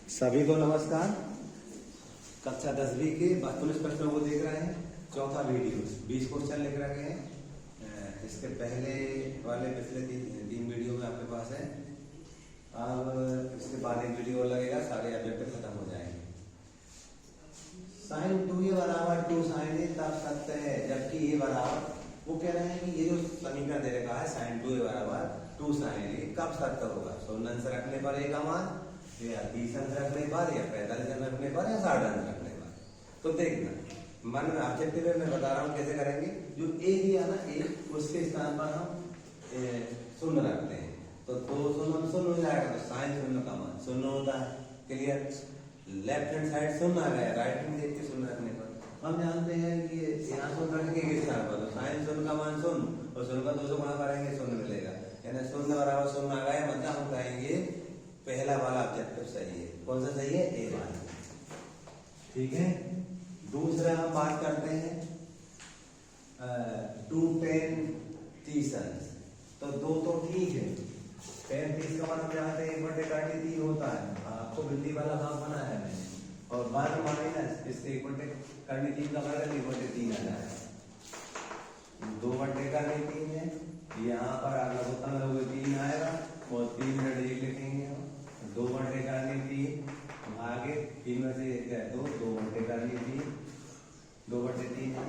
सभी को नमस्कार। कक्षा 10वीं के वस्तुनिष्ठ प्रश्नों को देख रहे हैं। चौथा वीडियो 20 क्वेश्चन लिख रखे हैं। इसके पहले वाले पिछले तीन वीडियो में आपके पास है। अब इसके बाद एक वीडियो लगेगा, सारे ऑब्जेक्टिव खत्म हो जाएंगे। साइन 2a बराबर 2 साइन a तब सत्य है जबकि a बराबर, वो कह रहे हैं कि ये जो समीकरण दे रखा है साइन 2a बराबर 2 साइन a कब सत्य होगा? 16 अंश रखने पर a का मान, या 30 अंश रखने पर, या 45 अंश रखने पर, या 60 अंश रखने पर। तो देखना मन में ऑब्जेक्टिव मैं बता रहा हूँ कैसे करेंगे। जो a दिया ना a, उसके स्थान पर हम शून्य रखते हैं तो 2 शून्य शून्य हो जाएगा। तो साइन शून्य का मान शून्य होता है। क्लियर? लेफ्ट हैंड साइड शून्य आ गया, राइट हैंड देख के शून्य रखने पर हम जानते हैं कि यहाँ शून्य रखेंगे किस स्थान पर, तो साइन शून्य का मान शून्य और शून्य का 2 से गुणा करेंगे शून्य मिलेगा। यानी शून्य बराबर शून्य आ गया, मतलब हम कहेंगे पहला वाला ऑब्जेक्टिव सही है। कौन सा सही है? ए वाला। ठीक है। दूसरा हम बात करते हैं 2 tan 30 अंश। तो 2 तो ठीक है, tan 30 का मतलब जानते हैं 1/3 होता है। आपको बिल्ली वाला भाग बनाया है मैंने, और 1 माइनस इससे 1/3 का वर्ग 1/3 आ जाएगा। 2/3 है। यहाँ पर अगला होता है 3 आएगा और 3 मिनट लिखेंगे। 2/3 आगे 3 में से 2 2/3 2/3 है।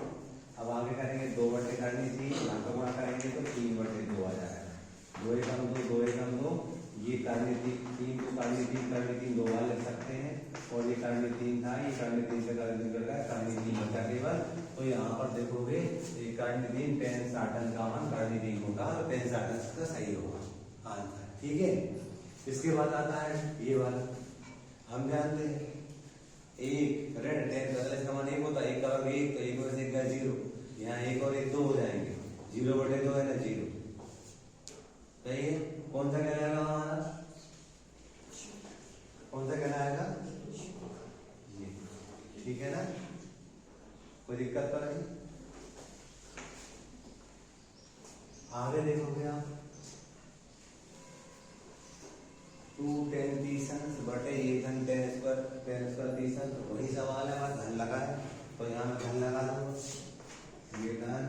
अब आगे करेंगे 2/3 यहाँ पर गुणा करेंगे तो 3/2 आ जाएगा। 2 एकम 2 2 एकम 2, ये करने 3 को करने 3 2 बार लिख सकते हैं। और ये करने 3 था, ये करने 3 से करने निकल गया, करने 3 बचा केवल। तो यहाँ पर देखोगे ये करने 3 tan 60 का मान करने 3 होगा, तो tan 60 का सही होगा आंसर। ठीक है। इसके बाद आता है ये वाला। हम जानते हैं एक ऋण tan 45 का मान 1 होता है। 1 का वर्ग 1, तो 1 में से 1 का 0, यहाँ 1 और 1 2 हो जाएंगे। 0/2 है ना 0। सही है। कौन सा कहलाएगा हमारा? कौन सा कहलाएगा? ये। ठीक है ना, कोई दिक्कत तो नहीं। आगे देखोगे आप 2 tan 30 अंश बटे 1 घन tan स्क्वायर 30 अंश। वही सवाल है, बस धन लगा है तो यहाँ में धन लगा दो। ये धन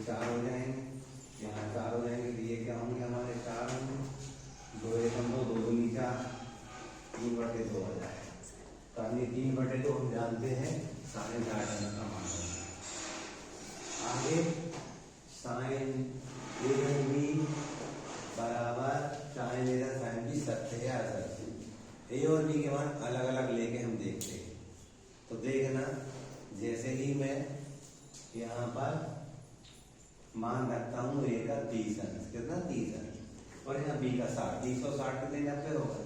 4 हो जाएंगे, यहाँ 4 हो जाएंगे। तो ये क्या होंगे हमारे? 4 होंगे। 2 एकम 2 2 दूनी 4, 3/2 हो जाएगा। तो ये 3/2 हम जानते हैं साइन 60 का मान है। आगे साइन a घन b बराबर साइन a घन साइन b सत्य है असत्य? a और b के मान अलग अलग लेके हम देखते हैं। तो देखना, जैसे ही मैं यहाँ पर मान रखता हूँ a का 30 अंश, कितना 30 अंश, और यहाँ b का 60, 30 और 60 कितने 90 होगा।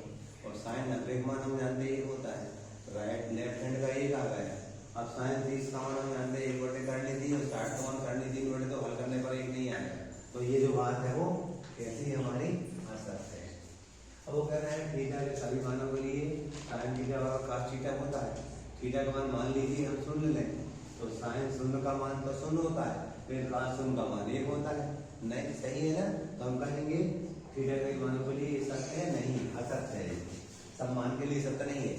और साइन 90 का मान हम जानते हैं 1 होता है। राइट लेफ्ट हैंड का 1 आ गया। अब साइन 30 का मान हम जानते हैं 1/3 और 60 का मान करने 3/2, तो हल करने पर 1 नहीं आएगा। तो ये जो बात है वो कैसी हमारी असत्य है। अब वो कह रहे हैं थीटा के सभी मानों के लिए साइन थीटा और cos थीटा होता है। थीटा का मान मान लीजिए हम शून्य लें, तो साइन शून्य का मान तो शून्य होता है, फिर cos शून्य का मान 1 होता है। नहीं, सही है ना? तो हम कहेंगे थीटा के मानों के लिए सत्य है? नहीं, असत्य है। सब मान के लिए सत्य नहीं है,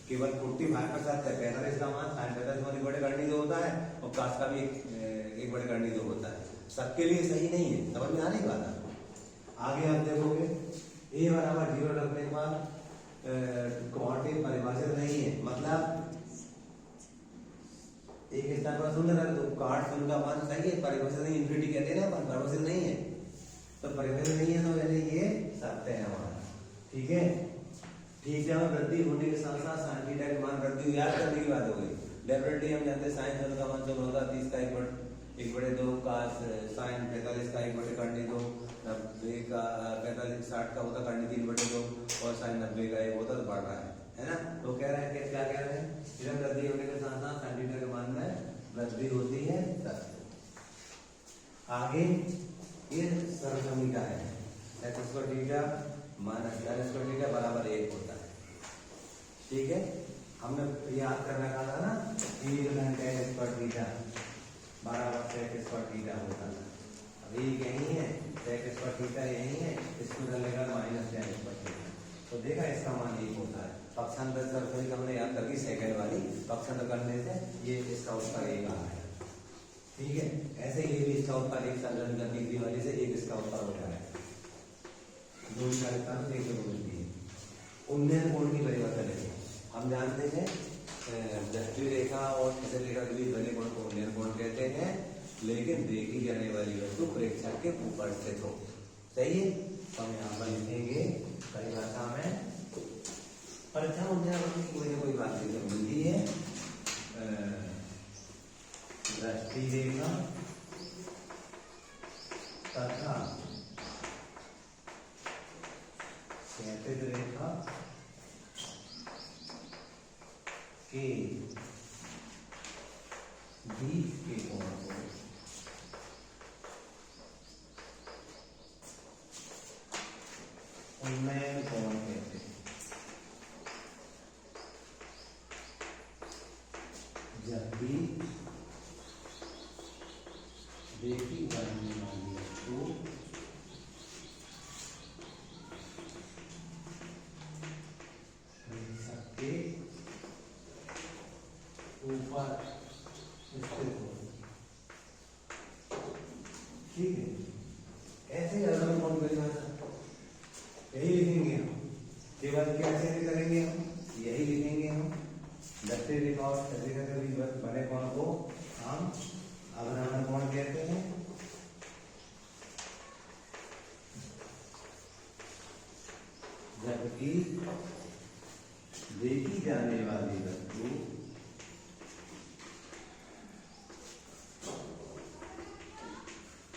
केवल 45 सत्य है। 45 का मान साइन 45 1/2 होता है, और cos का भी 1/2 होता है। सबके लिए सही नहीं है। समझ में आने वाला। आगे आप देखोगे a बराबर 0 रखने के बाद क्वांटिटी परिभाषित नहीं है, मतलब एक स्थान पर शून्य रख दो, काट शून्य का मान सही है, परिभाषित नहीं, इन्फिनिटी कहते हैं ना, परिभाषित नहीं है। तो परिभाषित नहीं है, तो यानी ये सत्य है हमारा। ठीक है। थीटा में वृद्धि होने के साथ साथ साइन थीटा के मान वृद्धि याद करने की बात हो गई। डेफिनेटली हम जानते हैं साइन शून्य का मान शून्य होता है, 30 का 1/2 का साइन 45 का 1/2, 90 का 45 60 का होता करने 3/2, और साइन 90 का 1 होता, तो बढ़ रहा है ना। तो कह रहे हैं क्या कह रहे हैं? इधर वृद्धि होने के साथ साथ साइन थीटा के मान में वृद्धि होती है। आगे ये सरल समीकरण है, x square theta minus r square theta बराबर 1 होता है। ठीक है। हमने याद कर रखा था ना, tan स्क्वायर थीटा बराबर sec स्क्वायर थीटा होता था। अभी यही है, sec स्क्वायर थीटा यही है, इसको डालेगा -tan स्क्वायर थीटा। तो देखा इसका मान 1 होता है। पक्षांतर सरफेस हमने याद करके सेकंड वाली पक्षांतर करने से ये इसका उत्तर एक आ है। ठीक है, ऐसे ये भी इसका उत्तर एक साधारण का तीसरी वाली से एक इसका उत्तर हो जाएगा। दो कार्यक्रम एक मिलती है। उन्नयन कोण की परिभाषा देखिए, हम जानते हैं दृष्टि रेखा और क्षैतिज रेखा के बीच बने कोण को उन्नयन कोण कहते हैं, लेकिन देखी जाने वाली वस्तु प्रेक्षक के ऊपर स्थित हो। सही है, तो हम यहाँ पर लिखेंगे परिभाषा में परीक्षा उन्नयन की कोई ना कोई बात मिलती है। दृष्टि रेखा तथा क्षैतिज रेखा के बीच के कोण को उन्नयन कोण कहते हैं। जब भी देखी जाने वाली वस्तु सबके ऊपर स्थित हो। ठीक है, ऐसे ही अलग कौन परिभाषा यही लिखेंगे हम, केवल कैसे करेंगे हम, यही लिखेंगे हम। दृष्टि रेखा और क्षैतिज रेखा के बीच बने कोण को हम अवधारण कोण कहते हैं। जबकि देखी जाने वाली वस्तु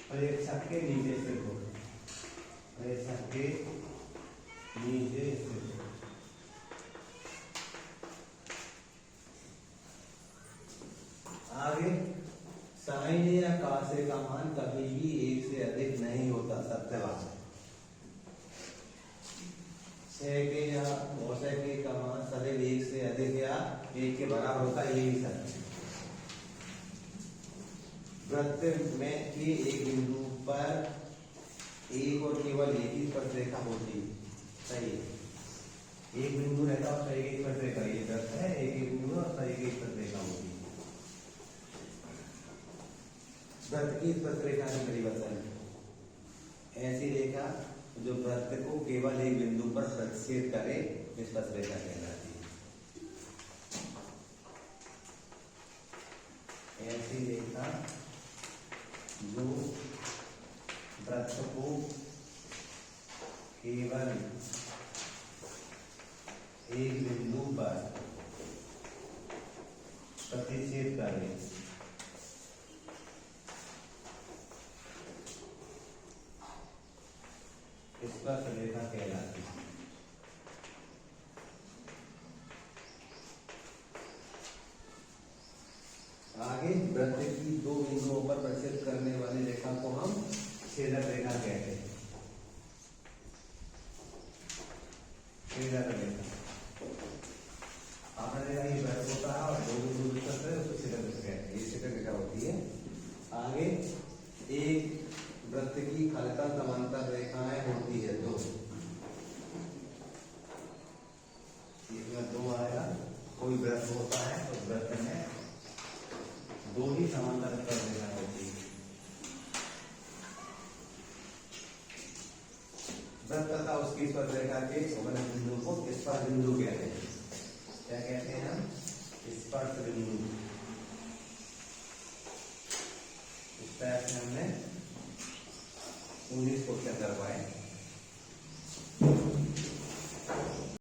प्रेक्षक के नीचे स्थित हो, प्रेक्षक के नीचे स्थित हो। आगे साइन या कासे का मान कभी भी एक से अधिक नहीं होता, सत्य बात है। के या के का मान सदैव एक से अधिक या एक के बराबर होता है, यही सत्य है। वृत्त में के एक बिंदु पर एक और केवल एक ही स्पर्शरेखा होती है। सही है, एक बिंदु रहता है और एक स्पर्शरेखा, ये वृत्त है, एक बिंदु और एक स्पर्शरेखा होती है। वृत्त की स्पर्शरेखा की परिभाषा है ऐसी रेखा जो वृत्त को केवल एक बिंदु पर प्रतिच्छेद करे, स्पर्शरेखा कहलाती है। ऐसी रेखा जो वृत्त को केवल एक बिंदु पर प्रतिच्छेद करे, स्पर्शरेखा कहलाती है। आगे वृत्त की दो बिंदुओं पर प्रतिच्छेद करने वाली रेखा को हम छेदक रेखा कहते हैं। छेदक रेखा आपने देखा ये वृत्त होता है और दो बिंदु करते हैं उसको छेदक रेखा कहते हैं, ये छेदक रेखा होती है। आगे एक वृत्त की खलता समांतर रेखाएं होती है दो, इसमें दो आएगा। कोई वृत्त होता है तो वृत्त में दो ही समांतर रेखा होती है। वृत्त तथा उसकी स्पर्शरेखा के उभयनिष्ठ बिंदु को स्पर्श बिंदु कहते हैं। क्या कहते हैं हम? स्पर्श बिंदु। इस तरह से हमने 19 क्वेश्चन कर पाए।